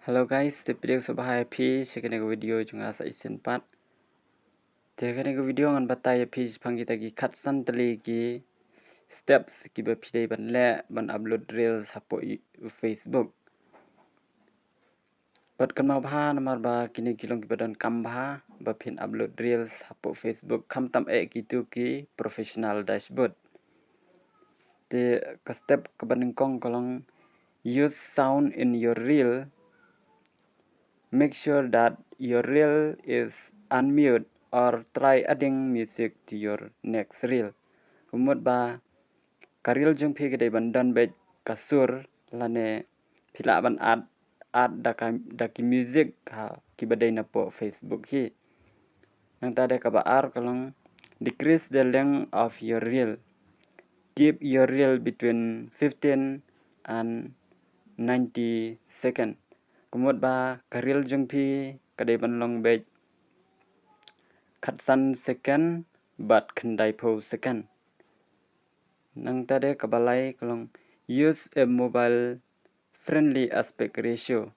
Hello guys, the video sabah IP sekian video junga sa isin pat. Sekian video ngan batai IP panggil tagi katsan tali ki steps ki bapidai ban le ban upload reels hapo Facebook. Pat kan mau bah namar ba kini kilong ki badan kam bah bapin upload reels hapo Facebook kam tam gitu ki professional dashboard. Te ka step ke kong kolong use sound in your reel. Make sure that your reel is unmute or try adding music to your next reel. Kumut ba karil jung pi gede bandan bet kasur lane pila ban ad daki music ha ki badai na po Facebook hi. Nang tade ka baar kalong decrease the length of your reel. Keep your reel between 15 and 90 seconds. Kumut ba karil jung pi kadai ban long bet katsan second but kendai po second. Nang tade kabalai kalong use a mobile friendly aspect ratio.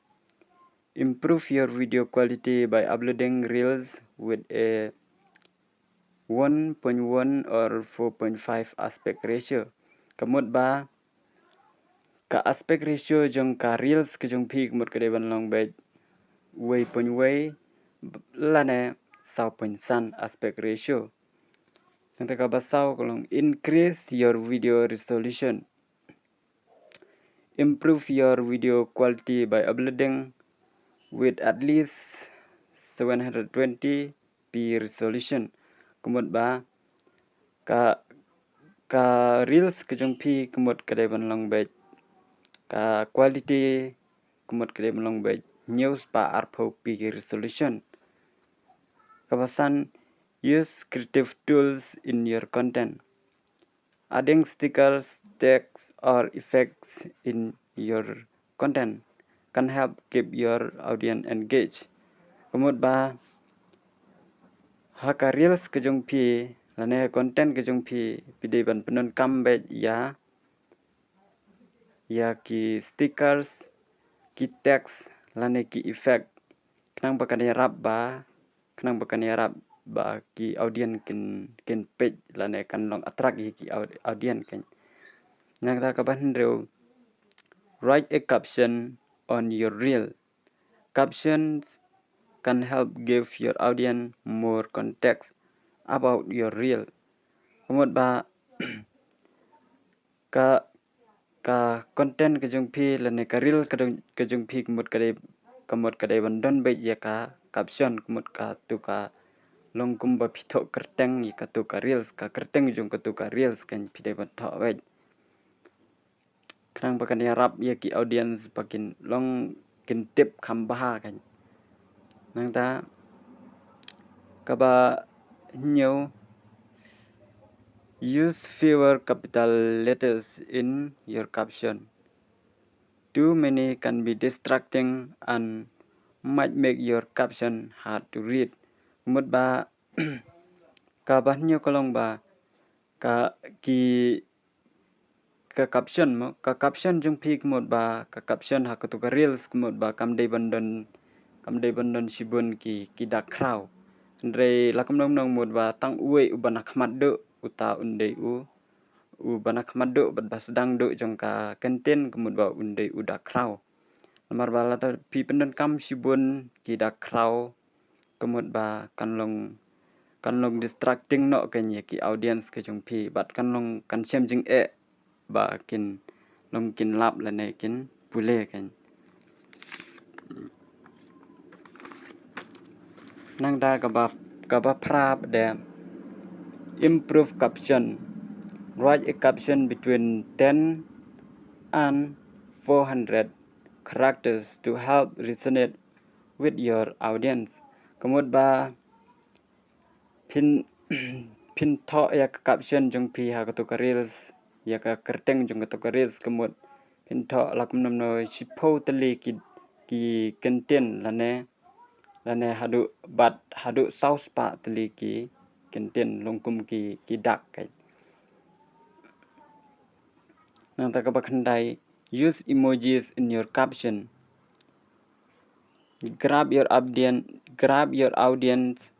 Improve your video quality by uploading reels with a 1.1 or 4.5 aspect ratio. Kamut ba ka aspect ratio jong ka reels ke jong pi kamut kadai ban long bet way lane 0.1 aspect ratio. Nanti ka basau kolong increase your video resolution. Improve your video quality by uploading with at least 720p resolution. Kumut ba ka reels ke jong pi kumut kadai ban long bet ka quality kumut kadai ban long bet news pa arpo pi resolution. Kabasan use creative tools in your content. Adding stickers, text, or effects in your content can help keep your audience engaged. Kumut ba haka reels ke jong pi lane content ke jong pi pidai ban penun kambet ya ki stickers, ki text, lane ki effect. Kenang bakan rap ba ki audience kin page lane kan long attract ki audience kan. Nang ta kaban reu write a caption on your reel. Captions can help give your audience more context about your reel. Kumut ba ka content ke jong pi lane ka reel ke jong pi kumut kadai bandon be ya ka caption kumut ka tu ka long kumba pito kerteng ya ka tu ka reels ka kerteng jong ka tu ka reels kan pidai ban tho we. Kenang bakan rap ya ki audience bakin long kin tip kam bah kan. Nang ta kaba new use fewer capital letters in your caption. Too many can be distracting and might make your caption hard to read. Kumut ba kaba new kolong ba ka caption jung pi kumut ba ka caption ha ka tu ka reels kumut ba kam dei bandon sibun ki dak kraw. Andre lakum nong mud ba tang uwe ubanak maddo uta undai u banak maddo bad basdang do jong ka kenten kumut ba undai u dak kraw. Namar ba lata pi pendan kam sibun ki dak kraw kumut ba kan long distracting no kan ye ki audience ke jong pi bat kan long kan sem jing ba kin long kin lap lane kin pule kan. Nang da kaba prap de improve caption. Write a caption between 10 and 400 characters to help resonate with your audience. Kumut ba pin tho ya caption jong pi ha ka reels ya ka kerteng jong ka reels kumut pin tho lakum nam no sipo tali ki content lane hadu saus pa tali ki content longkum ki dak kai. Nang ta ka bakhandai use emojis in your caption. grab your audience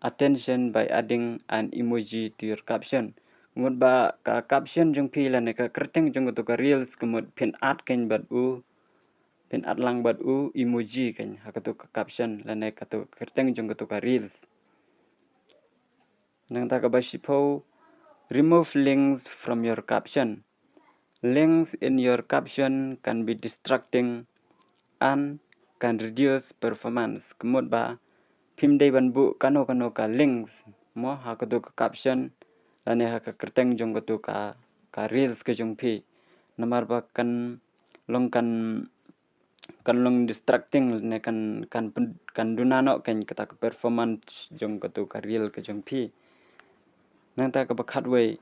attention by adding an emoji to your caption. Kemud ba ka caption jung pi la ne ka kerteng jung to ka reels kemud pin art ken bat u pin art lang bat u emoji ken ha ka to ka caption la ne ka to kerteng jung to ka reels. Nang ta ka ba shipo remove links from your caption. Links in your caption can be distracting and can reduce performance. Kemud ba phim day ban bu kano ka links mo ha ka to ka caption la ne ha ka kerteng jong ka to ka reels ke jong pi namar ba kan long distracting ne kan dunano kan kata ka performance jong ka to ka reel ke jong pi nang ta ka ba khat way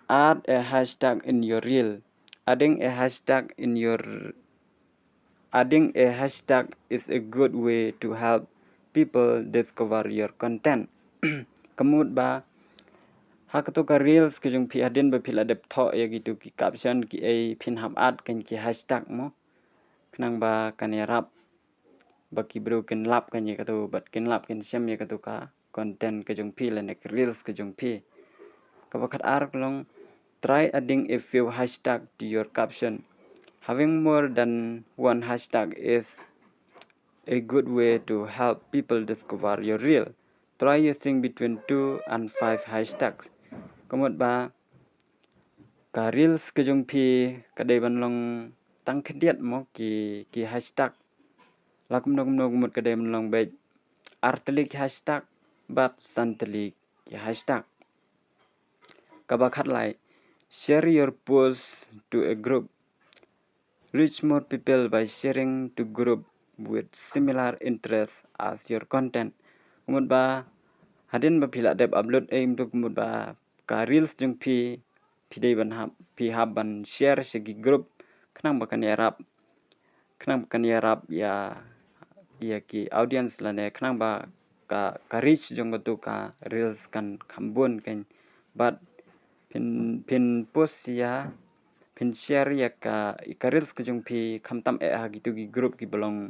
add a hashtag in your reel. Adding a hashtag is a good way to help people discover your content. Kemud ba hak to ka reels ke jung pi adin ba pila dep tho ya gitu ki caption ki ai pin ham ad kan ki hashtag mo knang ba kan ya rap ba ki bro ken lap kan ya to bat ken lap ken sem ya to ka content ke jung pi la ne reels ke jung pi ka ba khat ar long try adding a few hashtag to your caption. Having more than one hashtag is a good way to help people discover your reel. Try using between 2 and 5 hashtags. Kemud ba ka reels ke jung pi ka dei ban long tang khediat mo ki hashtag lakum mut ka dei ban long be artlik hashtag bat santlik ki hashtag ka ba khat lai share your post to a group. Reach more people by sharing to group with similar interests as your content. Kemud ba hadin ba pila dep upload aim to kemud ba ka reels jung pi dei ban hab ban share segi group knang ba kan yarap ya ki audience la ne knang ba ka reach jung to ka reels kan khambun kan but pin post ya pin share ya ka reels ke jung pi kham tam e ha gitu gi group ki belong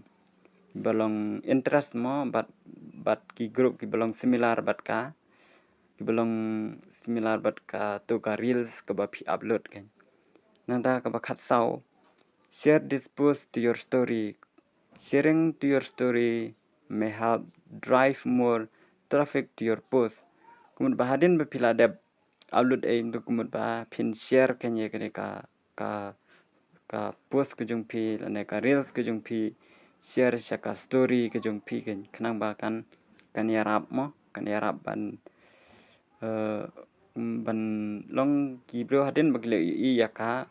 interest mo but ki group ki belong similar but ka to ka reels ka ba pi upload kan nang ta ka ba khat sau share this post to your story. Sharing to your story may help drive more traffic to your post. Kumud ba hadin ba pila dep upload aim to kumud ba pin share kan ye ka post ke jung pi la ne ka reels ke jung pi share ka story ke jung pi kan knang ba kan yarap mo kan yarap ban long ki bro hadin ba kile i ya ka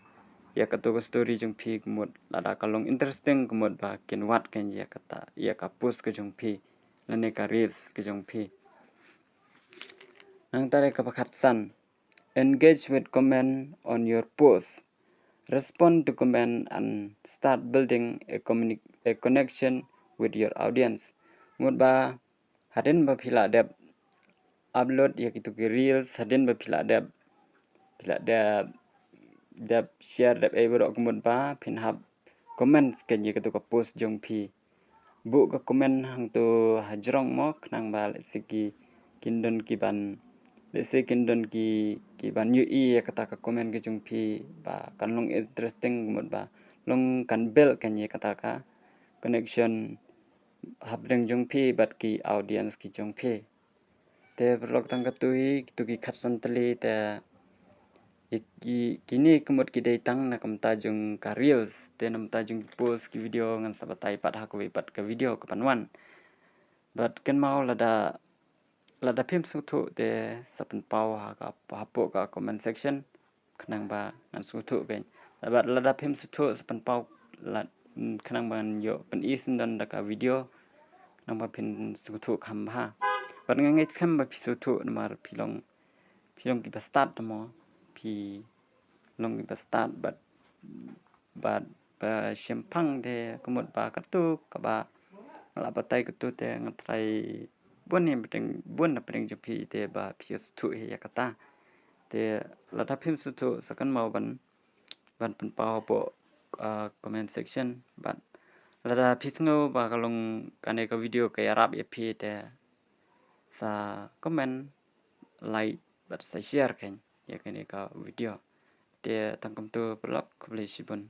to story jung pi kumud lada ka long interesting kumud ba kin wat kan ya ka post ke jung pi la ne ka reels ke jung pi nang tare ka pakhat san engage with comment on your post. Respond to comment and start building a connection with your audience. Mud ba hadin ba pila dep upload ya gitu ki reels hadin ba pila dep share dep ai berok mud ba pin hab comments kan ya gitu ka post jong pi bu ka comment hang tu hajrong mo nang ba segi kindon ki ban ban yu i ya kata ka comment ke jung pi ba kan long interesting mut ba long kan bel kan ye kata ka connection habdeng jung pi bat ki audience ki jung pi te blog tang ka tu ki khat san tali te kini kemut ki dei tang na kam ta jung ka reels te nam ta jung post ki video ngan sabatai pat ha ko pat ka video ka panwan bat ken mau lada phim su thu te sapan pau ha po ka comment section khnang ba ngan su thu ben bat lada phim su thu sapan pau la khnang ban yo pen isin dan da ka video nang ba phin su thu kham ha bat ngai kham ba su thu mar pilong ki ba start mo pi long ki ba start bat ba shempang de kumut ba ka tu ka ba la batai ka tu te ngatrai bun na pedeng jupi te ba phi su he ya kata te la ta phim su thu sakan mau ban pen pau po comment section ban Lada pisngo ba kalong kane ka video kaya rap ya pi te sa comment like bat sa share kan ya kane ka video te tangkam tu pelak kubli sibun